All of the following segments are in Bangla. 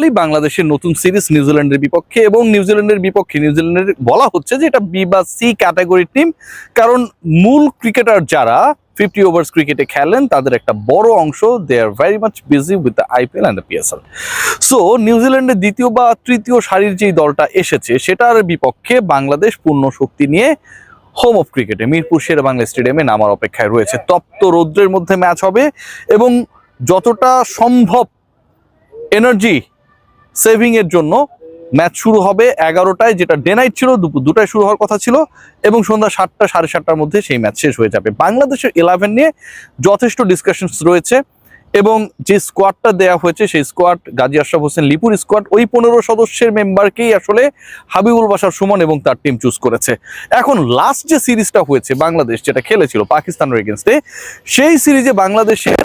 বলি বাংলাদেশের নতুন সিরিজ নিউজিল্যান্ডের বিপক্ষে, এবং নিউজিল্যান্ডের বলা হচ্ছে যে এটা বি বা সি ক্যাটাগরির টিম, কারণ মূল ক্রিকেটার যারা 50 ওভার্স ক্রিকেটে খেলেন তাদের একটা বড় অংশ they are very much busy with the IPL and the PSL. So নিউজিল্যান্ডের দ্বিতীয় বা তৃতীয় সারির যেই দলটা এসেছে সেটার বিপক্ষে বাংলাদেশ পূর্ণ শক্তি নিয়ে হোম অফ ক্রিকেটে মিরপুর শেরেবাংলা স্টেডিয়ামে নামার অপেক্ষায় রয়েছে। তপ্ত রৌদ্রের মধ্যে ম্যাচ হবে এবং যতটা সম্ভব এনার্জি সেভিং এর জন্য ম্যাচ শুরু হবে 11টায়, যেটা ডে নাইট ছিল, দুপুর 2টায় শুরু হওয়ার কথা ছিল, এবং সন্ধ্যা 7টা 7:30টার মধ্যে সেই ম্যাচ শেষ হয়ে যাবে। বাংলাদেশের 11 নিয়ে যথেষ্ট ডিসকাশনস রয়েছে এবং যে স্কোয়াডটা দেওয়া হয়েছে সেই স্কোয়াড গাজী আশরাফ হোসেন লিপুর স্কোয়াড, ওই 15 সদস্যের মেম্বারকেই আসলে হাবিবুল বাশার সুমন এবং তার টিম চুজ করেছে। এখন লাস্ট যে সিরিজটা হয়েছে বাংলাদেশ যেটা খেলেছিল পাকিস্তানের এগেনস্টে, সেই সিরিজে বাংলাদেশের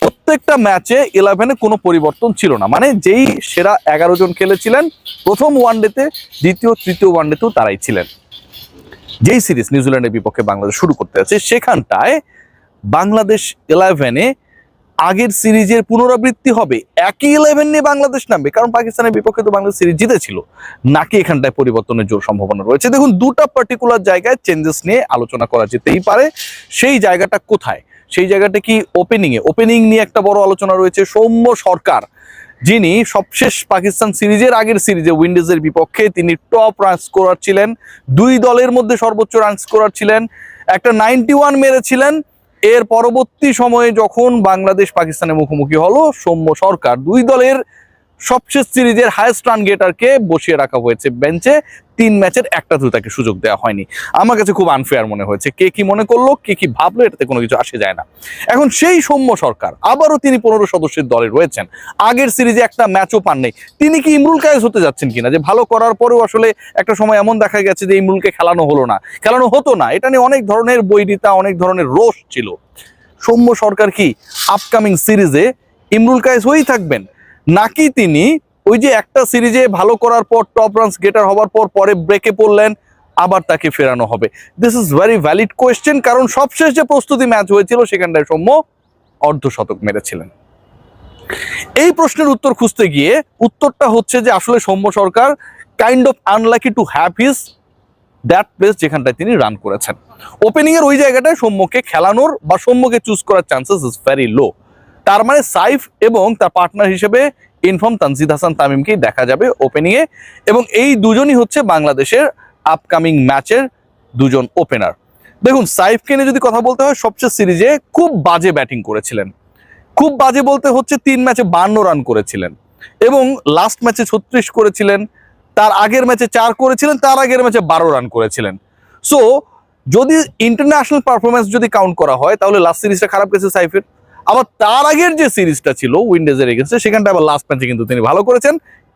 প্রত্যেকটা ম্যাচে 11-এ কোনো পরিবর্তন ছিল না, মানে যেই সেরা 11 জন খেলেছিলেন প্রথম ওয়ানডেতে, দ্বিতীয় তৃতীয় ওয়ানডেতেও তারাই ছিলেন। যেই সিরিজ নিউজিল্যান্ডের বিপক্ষে বাংলাদেশ শুরু করতে যাচ্ছে সেখানটায় বাংলাদেশ 11-এ আগের সিরিজের পুনরাবৃত্তি হবে, একই 11 নিয়ে বাংলাদেশ নামবে, কারণ পাকিস্তানের বিপক্ষে তো বাংলাদেশ সিরিজ জিতেছিল, নাকি এখানটায় পরিবর্তনের জোর সম্ভাবনা রয়েছে। দেখুন, দুটা পার্টিকুলার জায়গায় চেঞ্জেস নিয়ে আলোচনা করা যেতেই পারে। সেই জায়গাটা কোথায়? সেই জায়গাটা কি ওপেনিং নিয়ে একটা বড় আলোচনা রয়েছে। সৌম্য সরকার, যিনি সবশেষ পাকিস্তান সিরিজের আগের সিরিজে উইন্ডিজের বিপক্ষে তিনি টপ রান স্কোরার ছিলেন, দুই দলের মধ্যে সর্বোচ্চ রান স্কোরার ছিলেন, একটা 91 মেরেছিলেন। এর পরবর্তী সময়ে যখন বাংলাদেশ পাকিস্তানের মুখোমুখি হলো, সৌম্য সরকার দুই দলের সবশেষ সিরিজের হাইয়েস্ট রান গেটারকে বসিয়ে রাখা হয়েছে বেঞ্চে, 3 ম্যাচের একটাতেও তাকে সুযোগ দেওয়া হয়নি। আমার কাছে খুব আনফেয়ার মনে হয়েছে। কে কি মনে করলো, কে কি ভাবলো, এটাতে কোনো কিছু আসে যায় না। এখন সেই সৌম্য সরকার আবারও তিনি 15 সদস্যের দলে রয়েছেন, আগের সিরিজে একটা ম্যাচও পান নেই। তিনি কি ইমরুল কায়েস হতে যাচ্ছেন কিনা, যে ভালো করার পরেও আসলে একটা সময় এমন দেখা গেছে যে ইমরুলকে খেলানো হতো না, এটা নিয়ে অনেক ধরনের বৈরিতা, অনেক ধরনের রোষ ছিল। সৌম্য সরকার কি আপকামিং সিরিজে ইমরুল কায়েস হয়েই থাকবেন, নাকি তিনি ওই যে একটা সিরিজে ভালো করার পর টপ রানস গেটার হওয়ার পর পরে ব্রেকে পড়লেন, আবার তাকে ফেরানো হবে? This is very valid question, কারণ সবশেষ যে প্রস্তুতি ম্যাচ হয়েছিল সেখানটায় সৌম্য অর্ধশতক মেরেছিলেন। এই প্রশ্নের উত্তর খুঁজতে গিয়ে উত্তরটা হচ্ছে যে আসলে Soumya Sarkar kind of unlucky to have his that place যেখানটায় তিনি রান করেছেন। ওপেনিং এর ওই জায়গাটায় সৌম্যকে খেলানোর বা সৌম্যকে চুজ করার চান্সেস ইজ ভেরি লো। তার মানে সাইফ এবং তার পার্টনার হিসেবে ইনফর্ম তানজিদ হাসান তামিমকেই দেখা যাবে ওপেনিং এ, এবং এই দুজনই হচ্ছে বাংলাদেশের আপকামিং ম্যাচের দুজন ওপেনার। দেখুন, সাইফকে নিয়ে যদি কথা বলতে হয়, সবচেয়ে সিরিজে খুব বাজে ব্যাটিং করেছিলেন। খুব বাজে বলতে হচ্ছে 3 ম্যাচে 52 রান করেছিলেন, এবং লাস্ট ম্যাচে 36 করেছিলেন, তার আগের ম্যাচে 4 করেছিলেন, তার আগের ম্যাচে 12 রান করেছিলেন। সো যদি ইন্টারন্যাশনাল পারফরমেন্স যদি কাউন্ট করা হয় তাহলে লাস্ট সিরিজটা খারাপ গেছে সাইফের। আবার তার আগের যে সিরিজটা ছিল উইন্ডিজের এগেইনস্টে, সেখানটা আবার লাস্ট ম্যাচে কিন্তু তিনি ভালো করেছেন,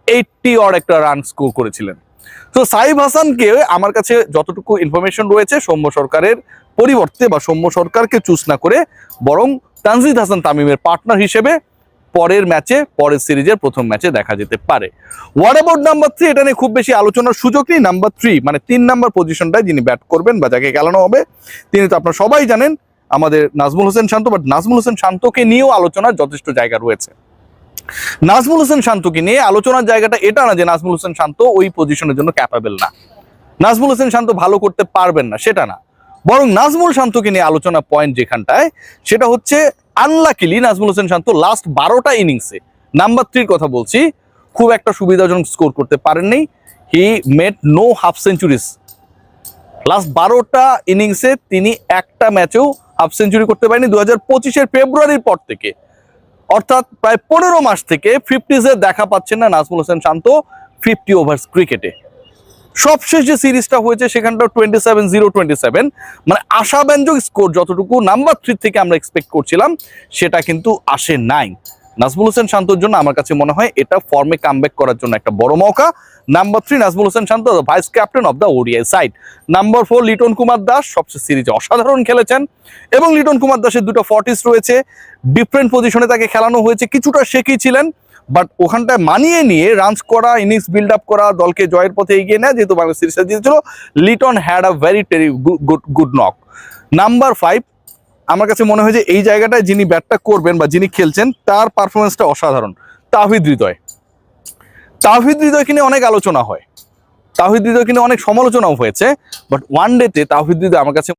80 অর একটা রান স্কোর করেছিলেন। তো সাইফ হাসানকে আমার কাছে যতটুকু ইনফরমেশন রয়েছে, সৌম্য সরকারের পরিবর্তে বা সৌম্য সরকারকে চুজ না করে বরং তানজিদ হাসান তামিমের পার্টনার হিসেবে পরের সিরিজের প্রথম ম্যাচে দেখা যেতে পারে। What about number 3? এটা নিয়ে খুব বেশি আলোচনার সুযোগ নেই। নাম্বার 3 মানে 3 নাম্বার পজিশনটায় যিনি ব্যাট করবেন বা যাকে খেলানো হবে, তিনি তো আপনারা সবাই জানেন আমাদের নাজমুল হোসেন শান্ত। বাট নাজমুল হোসেন শান্তকে নিয়েও আলোচনার যথেষ্ট জায়গা রয়েছে। নাজমুল হোসেন শান্তকে নিয়ে আলোচনার জায়গাটা এটা না যে নাজমুল হোসেন শান্ত ওই পজিশনের জন্য ক্যাপাবেল না, নাজমুল হোসেন শান্ত ভালো করতে পারবেন না, সেটা না। বরং নাজমুল শান্তকে নিয়ে আলোচনা পয়েন্ট যেখানটায়, সেটা হচ্ছে আনলাকিলি নাজমুল হোসেন শান্ত লাস্ট 12টা ইনিংসে, নাম্বার 3 কথা বলছি, খুব একটা সুবিধাজনক স্কোর করতে পারেননি। He made no half centuries. Last 12টা ইনিংসে তিনি একটা ম্যাচেও হাফ সেঞ্চুরি করতে পারেনি 2025-এর ফেব্রুয়ারির পর থেকে, অর্থাৎ প্রায় 15 মাস থেকে 50s-এ দেখা পাচ্ছেন না নাজমুল হোসেন শান্ত 50 ওভার্স ক্রিকেটে। সবশেষ যে সিরিজটা হয়েছে সেখানটা 27-0-27, মানে আশাব্যঞ্জক স্কোর যতটুকু নাম্বার 3 থেকে আমরা এক্সপেক্ট করছিলাম সেটা কিন্তু আসে নাই। নাজমুল হোসেন শান্তর জন্য আমার কাছে মনে হয় এটা ফর্মে কামব্যাক করার জন্য একটা বড় মৌকা। Number 3 Najmul Hossain Shanto, vice captain of the ODI side. Number 4 Liton Kumar Das, সবচেয়ে সিরিজে অসাধারণ খেলেছেন, এবং লিটন কুমার দাসের দুটো 40s রয়েছে, ডিফারেন্ট পজিশনে তাকে খেলানো হয়েছে, কিছুটা শেখি ছিলেন, বাট ওখানটায় মানিয়ে নিয়ে রানস করা, ইনিংস বিল্ড আপ করা, দলকে জয়ের পথে এগিয়ে নেয়, যেহেতু বাংলাদেশ সিরিজটা জিতেছিল। Liton had a very good knock. Number 5 আমার কাছে মনে হয় যে এই জায়গাটায় যিনি ব্যাটটা করবেন বা যিনি খেলছেন তার পারফরমেন্সটা অসাধারণ, তাহিদ হৃদয়। তাওহিদ হৃদয়কে নিয়ে অনেক আলোচনা হয়, তাওহিদ হৃদয়কে নিয়ে অনেক সমালোচনাও হয়েছে, বাট ওয়ান ডেতে তাওহিদ হৃদয় আমার কাছে